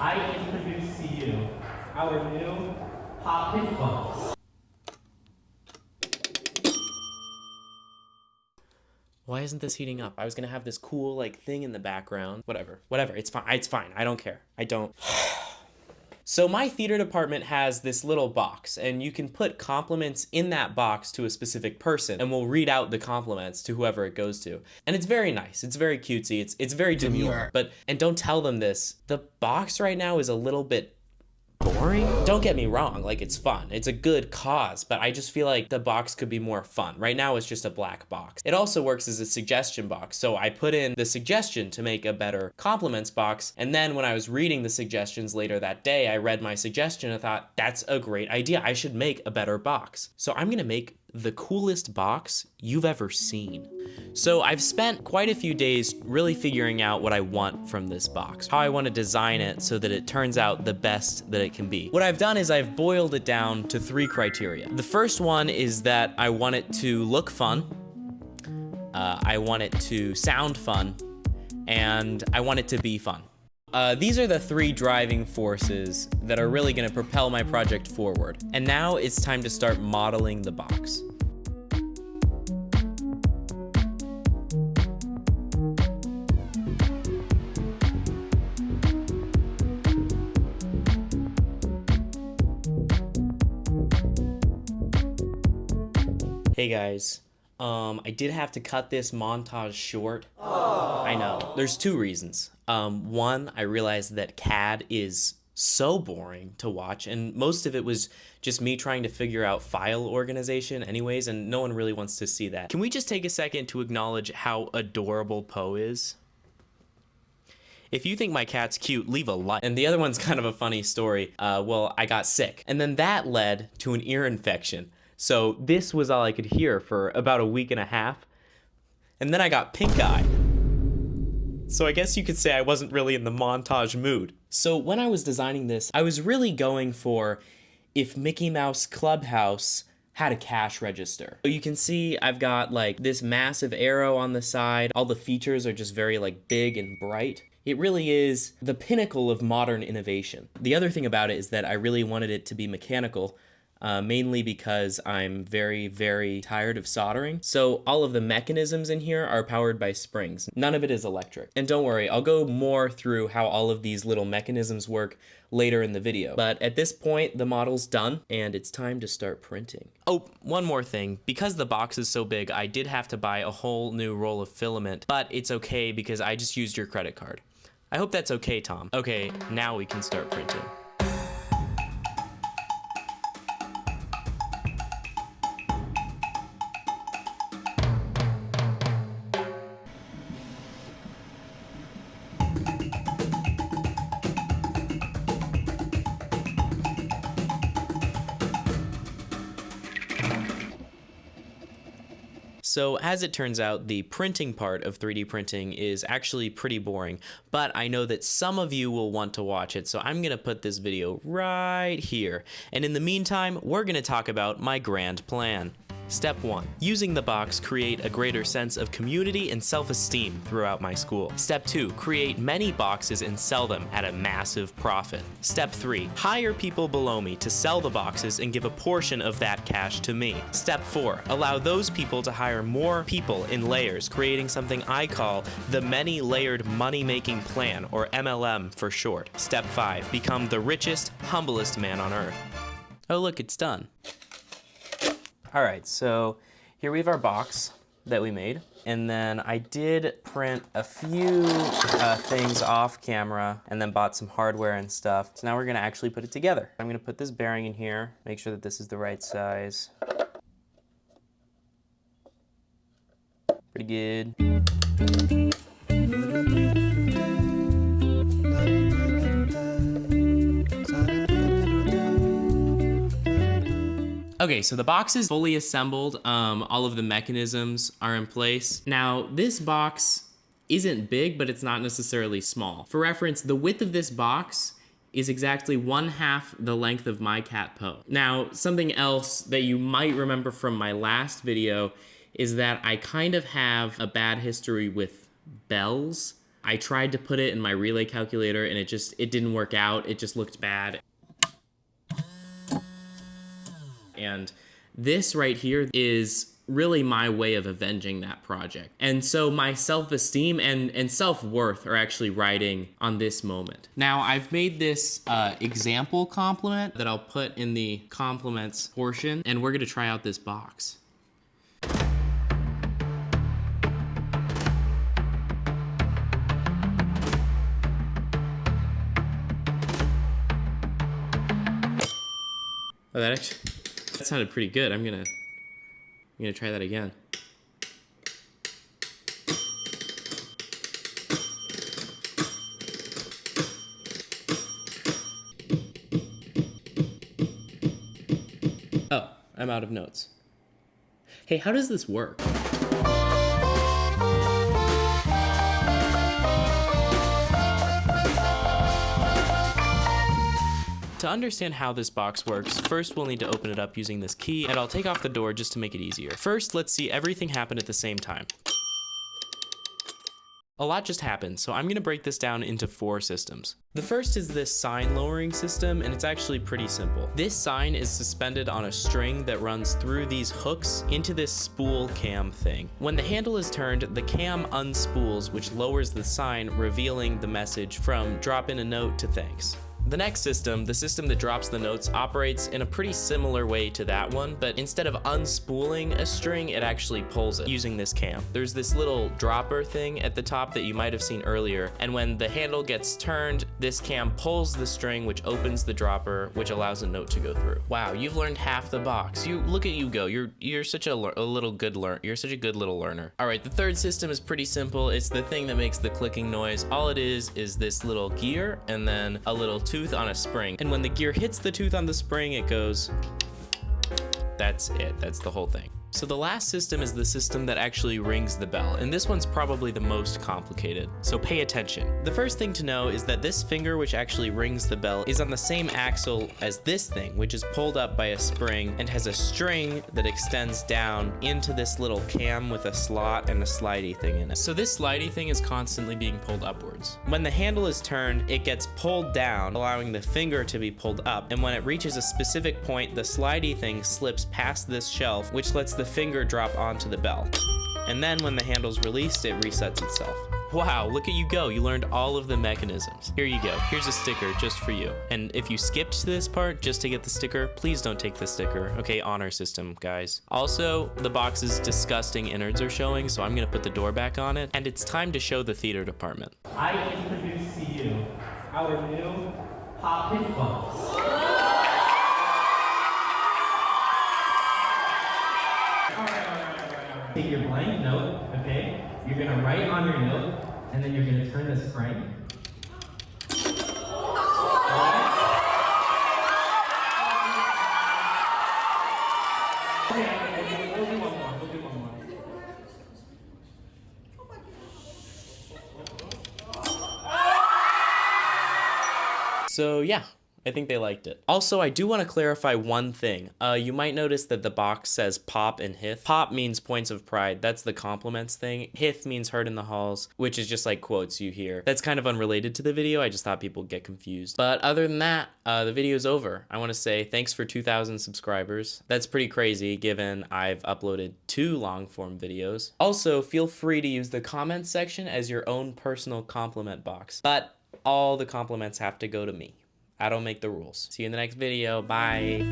I introduce to you our new pop pitch bumps. Why isn't this heating up? I was gonna have this cool like thing in the background. Whatever, it's fine, I don't care. I don't. So my theater department has this little box, and you can put compliments in that box to a specific person, and we'll read out the compliments to whoever it goes to. And it's very nice, it's very cutesy, it's very demure. But, and don't tell them this, the box right now is a little bit boring. Don't get me wrong, like it's fun. It's a good cause, but I just feel like the box could be more fun. Right now it's just a black box. It also works as a suggestion box. So I put in the suggestion to make a better compliments box. And then when I was reading the suggestions later that day, I read my suggestion and thought, that's a great idea. I should make a better box. So I'm gonna make the coolest box you've ever seen. So I've spent quite a few days really figuring out what I want from this box, how I want to design it so that it turns out the best that it can be. What I've done is I've boiled it down to 3 criteria. The first one is that I want it to look fun, I want it to sound fun, and I want it to be fun. These are the 3 driving forces that are really gonna propel my project forward. And now it's time to start modeling the box. Hey guys, I did have to cut this montage short. I know, there's 2 reasons. One, I realized that CAD is so boring to watch, and most of it was just me trying to figure out file organization anyways, and no one really wants to see that. Can we just take a second to acknowledge how adorable Poe is? If you think my cat's cute, leave a like. And the other one's kind of a funny story. Well, I got sick, and then that led to an ear infection. So this was all I could hear for about a week and a half. And then I got pink eye. So I guess you could say I wasn't really in the montage mood. So when I was designing this, I was really going for if Mickey Mouse Clubhouse had a cash register. So you can see I've got like this massive arrow on the side. All the features are just very like big and bright. It really is the pinnacle of modern innovation. The other thing about it is that I really wanted it to be mechanical. Mainly because I'm very, very tired of soldering. So all of the mechanisms in here are powered by springs. None of it is electric. And don't worry, I'll go more through how all of these little mechanisms work later in the video. But at this point, the model's done and it's time to start printing. Oh, one more thing. Because the box is so big, I did have to buy a whole new roll of filament, but it's okay because I just used your credit card. I hope that's okay, Tom. Okay, now we can start printing. So as it turns out, the printing part of 3D printing is actually pretty boring, but I know that some of you will want to watch it, so I'm gonna put this video right here. And in the meantime, we're gonna talk about my grand plan. Step 1. Using the box, create a greater sense of community and self-esteem throughout my school. Step 2. Create many boxes and sell them at a massive profit. Step 3. Hire people below me to sell the boxes and give a portion of that cash to me. Step 4. Allow those people to hire more people in layers, creating something I call the Many-Layered Money-Making Plan, or MLM for short. Step 5. Become the richest, humblest man on earth. Oh look, it's done. All right, so here we have our box that we made, and then I did print a few things off camera and then bought some hardware and stuff. So now we're gonna actually put it together. I'm gonna put this bearing in here, make sure that this is the right size. Pretty good. Okay, so the box is fully assembled. All of the mechanisms are in place. Now, this box isn't big, but it's not necessarily small. For reference, the width of this box is exactly 1/2 the length of my cat Poe. Now, something else that you might remember from my last video is that I kind of have a bad history with bells. I tried to put it in my relay calculator and it didn't work out. It just looked bad. And this right here is really my way of avenging that project. And so my self-esteem and self-worth are actually riding on this moment. Now I've made this example compliment that I'll put in the compliments portion, and we're gonna try out this box. Oh, that sounded pretty good. I'm gonna try that again. Oh, I'm out of notes. Hey, how does this work? To understand how this box works, first we'll need to open it up using this key, and I'll take off the door just to make it easier. First, let's see everything happen at the same time. A lot just happened, so I'm gonna break this down into 4 systems. The first is this sign lowering system, and it's actually pretty simple. This sign is suspended on a string that runs through these hooks into this spool cam thing. When the handle is turned, the cam unspools, which lowers the sign, revealing the message from drop in a note to thanks. The next system, the system that drops the notes, operates in a pretty similar way to that one, but instead of unspooling a string, it actually pulls it using this cam. There's this little dropper thing at the top that you might have seen earlier, and when the handle gets turned, this cam pulls the string, which opens the dropper, which allows a note to go through. Wow, you've learned half the box. Look at you go. You're such a little good learner. You're such a good little learner. All right, the third system is pretty simple. It's the thing that makes the clicking noise. All it is this little gear and then a little tooth on a spring, and when the gear hits the tooth on the spring, it goes. That's it. That's the whole thing. So the last system is the system that actually rings the bell, and this one's probably the most complicated, so pay attention. The first thing to know is that this finger which actually rings the bell is on the same axle as this thing, which is pulled up by a spring and has a string that extends down into this little cam with a slot and a slidey thing in it. So this slidey thing is constantly being pulled upwards. When the handle is turned, it gets pulled down, allowing the finger to be pulled up, and when it reaches a specific point, the slidey thing slips past this shelf, which lets the finger drop onto the bell. And then when the handle's released, it resets itself. Wow, look at you go. You learned all of the mechanisms. Here you go. Here's a sticker just for you. And if you skipped to this part just to get the sticker, please don't take the sticker. Okay, honor system, guys. Also, the box's disgusting innards are showing, so I'm gonna put the door back on it. And it's time to show the theater department. I introduce to you our new pop hit box. Take your blank note, okay? You're gonna write on your note, and then you're gonna turn this crank. Okay, we'll do one more. So yeah. I think they liked it. Also, I do want to clarify one thing. You might notice that the box says pop and hith. Pop means points of pride. That's the compliments thing. Hith means heard in the halls, which is just like quotes you hear. That's kind of unrelated to the video. I just thought people would get confused. But other than that, the video's over. I want to say thanks for 2,000 subscribers. That's pretty crazy given I've uploaded 2 long-form videos. Also, feel free to use the comments section as your own personal compliment box. But all the compliments have to go to me. I don't make the rules. See you in the next video. Bye.